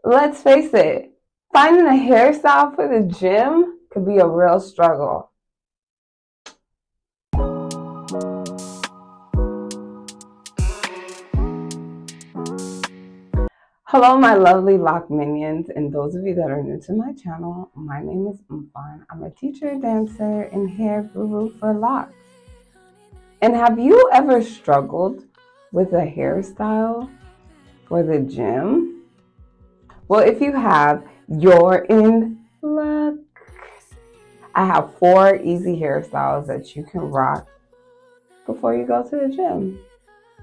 Let's face it, finding a hairstyle for the gym could be a real struggle. Hello, my lovely lock minions, and those of you that are new to my channel. My name is Umfan. I'm a teacher, dancer, and hair guru for locks. And have you ever struggled with a hairstyle for the gym? Well, if you have, you're in luck. I have 4 easy hairstyles that you can rock before you go to the gym.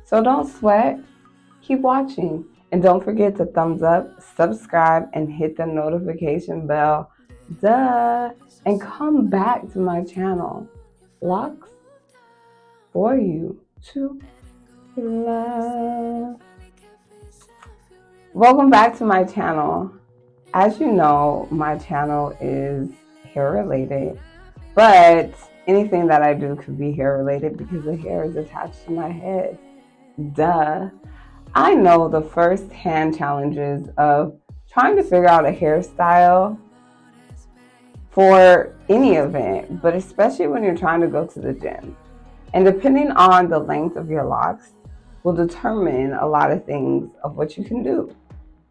So don't sweat, keep watching. And don't forget to thumbs up, subscribe, and hit the notification bell. Duh! And come back to my channel. Locks for you to love. Welcome back to my channel. As you know, my channel is hair related, but anything that I do could be hair related because the hair is attached to my head. Duh. I know the first-hand challenges of trying to figure out a hairstyle for any event, but especially when you're trying to go to the gym. And depending on the length of your locks will determine a lot of things of what you can do.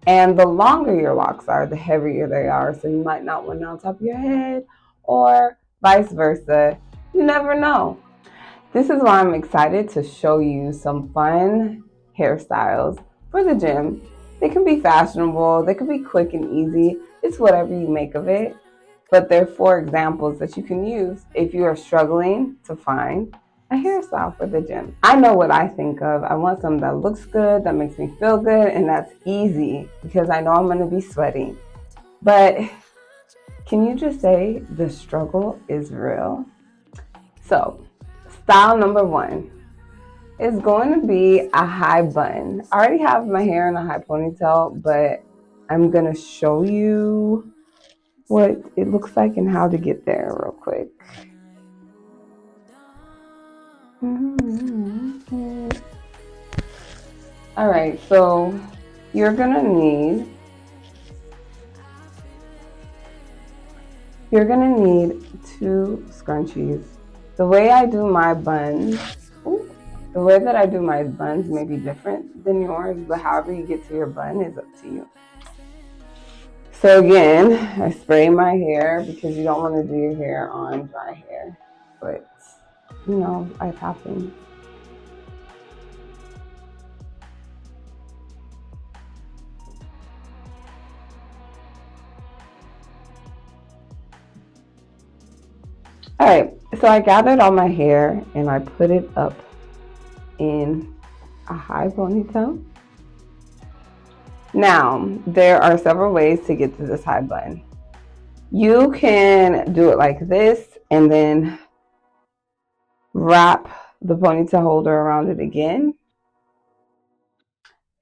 And the longer your locks are, the heavier they are. So you might not want it on top of your head or vice versa. You never know. This is why I'm excited to show you some fun hairstyles for the gym. They can be fashionable, they can be quick and easy. It's whatever you make of it. But they're 4 examples that you can use if you are struggling to find a hairstyle for the gym. I know what I think of. I want something that looks good, that makes me feel good, and that's easy because I know I'm going to be sweating. But can you just say the struggle is real? So, style number 1 is going to be a high bun. I already have my hair in a high ponytail, but I'm going to show you what it looks like and how to get there real quick. All right, so you're gonna need 2 scrunchies. The way I do my buns, the way that I do my buns may be different than yours, but however you get to your bun is up to you. So again, I spray my hair because you don't want to do your hair on dry hair, but you know, life happens. All right, so I gathered all my hair and I put it up in a high ponytail. Now, there are several ways to get to this high bun. You can do it like this and then wrap the ponytail holder around it again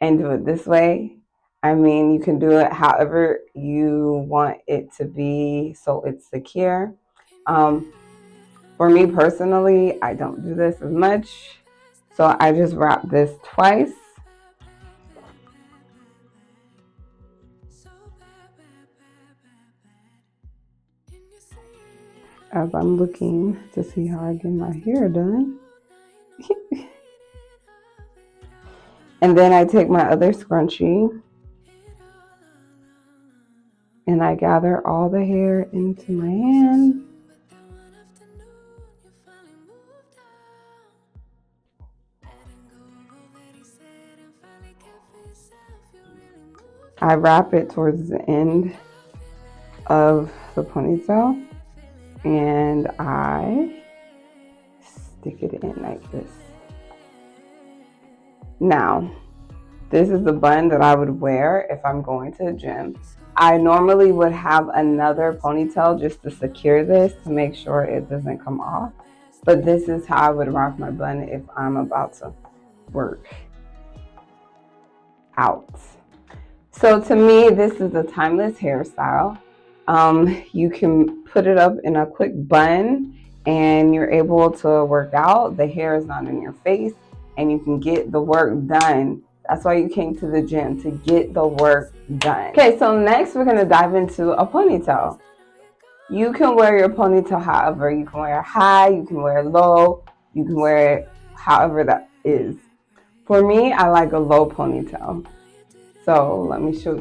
and do it this way. I mean, you can do it however you want it to be so it's secure. For me personally, I don't do this as much, so I just wrap this twice. As I'm looking to see how I get my hair done. And then I take my other scrunchie and I gather all the hair into my hand. I wrap it towards the end of the ponytail and I stick it in like this. Now, this is the bun that I would wear if I'm going to the gym. I normally would have another ponytail just to secure this to make sure it doesn't come off. But this is how I would rock my bun if I'm about to work out. So to me, this is a timeless hairstyle. You can put it up in a quick bun and you're able to work out. The hair is not in your face and you can get the work done That's why you came to the gym, to get the work done. Okay, so next we're going to dive into a ponytail. You can wear your ponytail however. You can wear it high, you can wear it low, you can wear it however that is. For me, I like a low ponytail. So let me show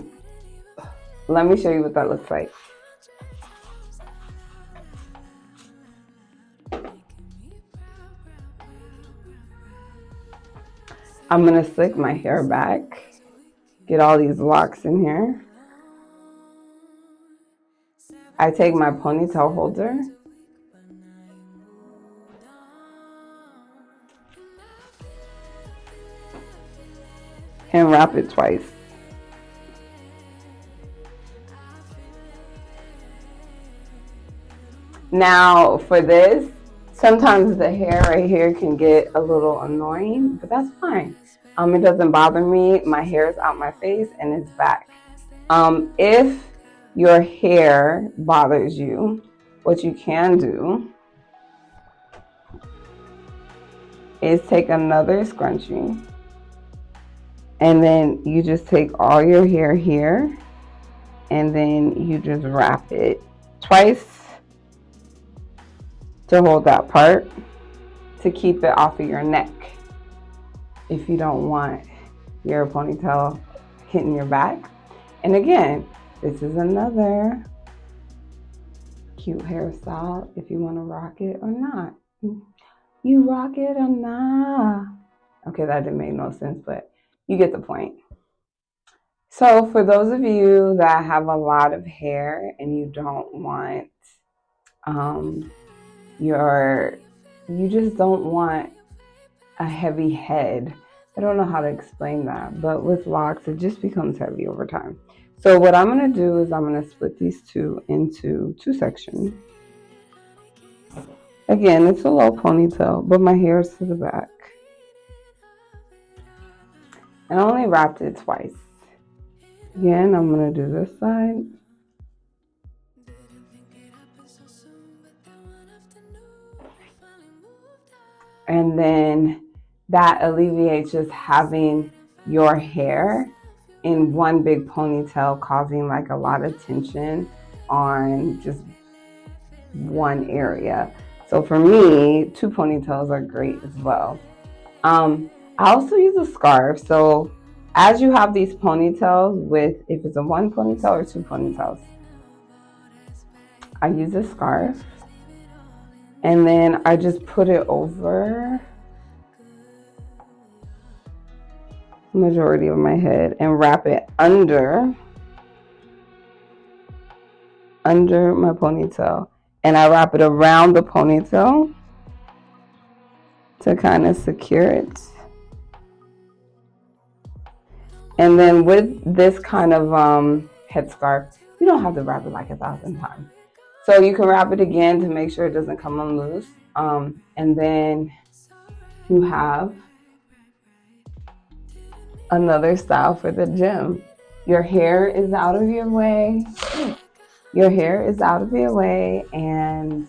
you what that looks like. I'm going to slick my hair back, get all these locks in here. I take my ponytail holder and wrap it twice. Now for this, sometimes the hair right here can get a little annoying, but that's fine. It doesn't bother me. My hair is out my face and it's back. If your hair bothers you, what you can do is take another scrunchie and then you just take all your hair here and then you just wrap it twice to hold that part, to keep it off of your neck if you don't want your ponytail hitting your back. And again, this is another cute hairstyle if you want to rock it or not. You rock it or not. Okay, that didn't make no sense, but you get the point. So for those of you that have a lot of hair and you don't want you just don't want a heavy head. I don't know how to explain that, but with locks, it just becomes heavy over time. So what I'm going to do is I'm going to split these two into two sections. Again, it's a low ponytail, but my hair is to the back. And I only wrapped it twice. Again, I'm going to do this side. And then that alleviates just having your hair in one big ponytail, causing like a lot of tension on just one area. So for me, two ponytails are great as well. I also use a scarf. So as you have these ponytails with, if it's a one ponytail or two ponytails, I use a scarf and then I just put it over the majority of my head and wrap it under my ponytail. And I wrap it around the ponytail to kind of secure it. And then with this kind of headscarf, you don't have to wrap it like 1,000 times. So you can wrap it again to make sure it doesn't come unloose. And then you have another style for the gym. Your hair is out of your way. Your hair is out of your way and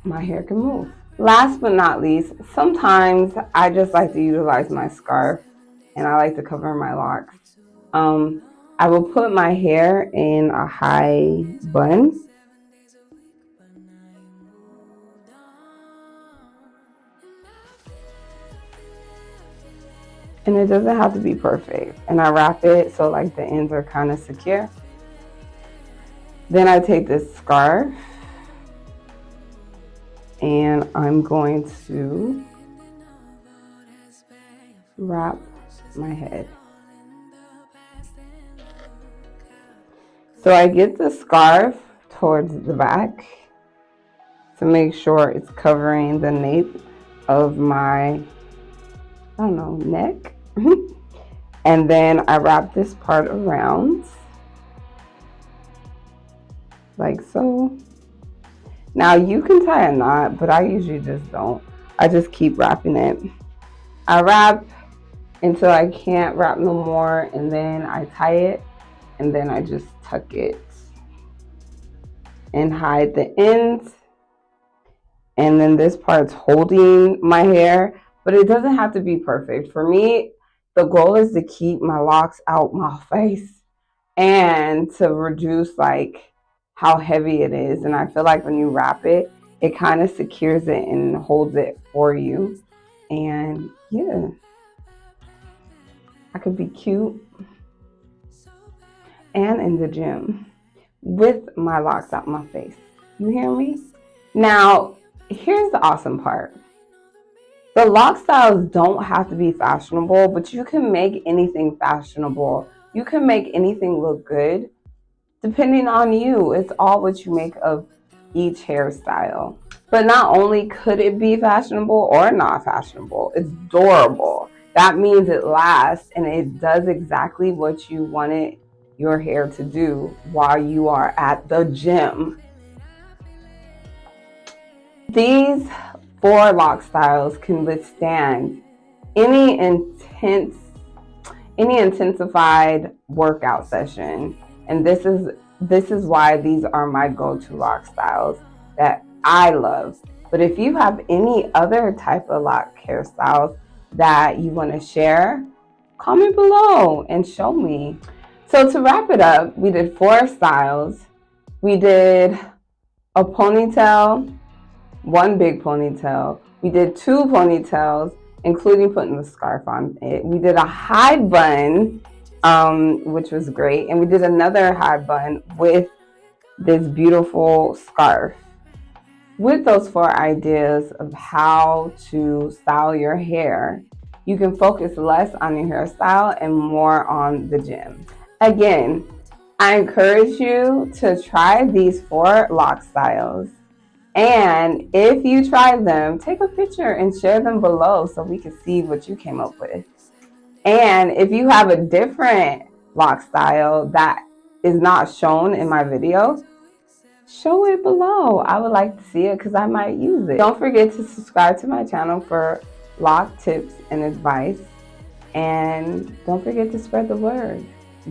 my hair can move. Last but not least, sometimes I just like to utilize my scarf and I like to cover my locks. I will put my hair in a high bun. And it doesn't have to be perfect. And I wrap it so like the ends are kind of secure. Then I take this scarf and I'm going to wrap my head. So I get the scarf towards the back to make sure it's covering the nape of my, neck. And then I wrap this part around like so. Now you can tie a knot, but I usually just don't. I just keep wrapping it. I wrap until I can't wrap no more, and then I tie it, and then I just tuck it and hide the ends. And then this part's holding my hair, but it doesn't have to be perfect. For me, The goal is to keep my locks out my face and to reduce like how heavy it is. And I feel like when you wrap it, it kind of secures it and holds it for you. And yeah, I could be cute and in the gym with my locks out my face. You hear me? Now, here's the awesome part. The Locstyles don't have to be fashionable, but you can make anything fashionable. You can make anything look good depending on you. It's all what you make of each hairstyle. But not only could it be fashionable or not fashionable, it's durable. That means it lasts and it does exactly what you wanted your hair to do while you are at the gym. These 4 Locstyles can withstand any intensified workout session. And this is why these are my go-to Locstyles that I love. But if you have any other type of lock hairstyles that you want to share, comment below and show me. So to wrap it up, we did 4 styles. We did a ponytail, 1 big ponytail. We did 2 ponytails, including putting the scarf on it. We did a high bun, which was great. And we did another high bun with this beautiful scarf. With those 4 ideas of how to style your hair, you can focus less on your hairstyle and more on the gym. Again, I encourage you to try these 4 Locstyles. And if you try them, take a picture and share them below so we can see what you came up with. And if you have a different Locstyle that is not shown in my video, show it below. I would like to see it because I might use it. Don't forget to subscribe to my channel for lock tips and advice. And don't forget to spread the word.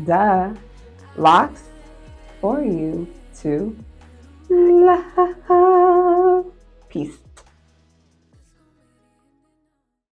Duh. Locks for you to love.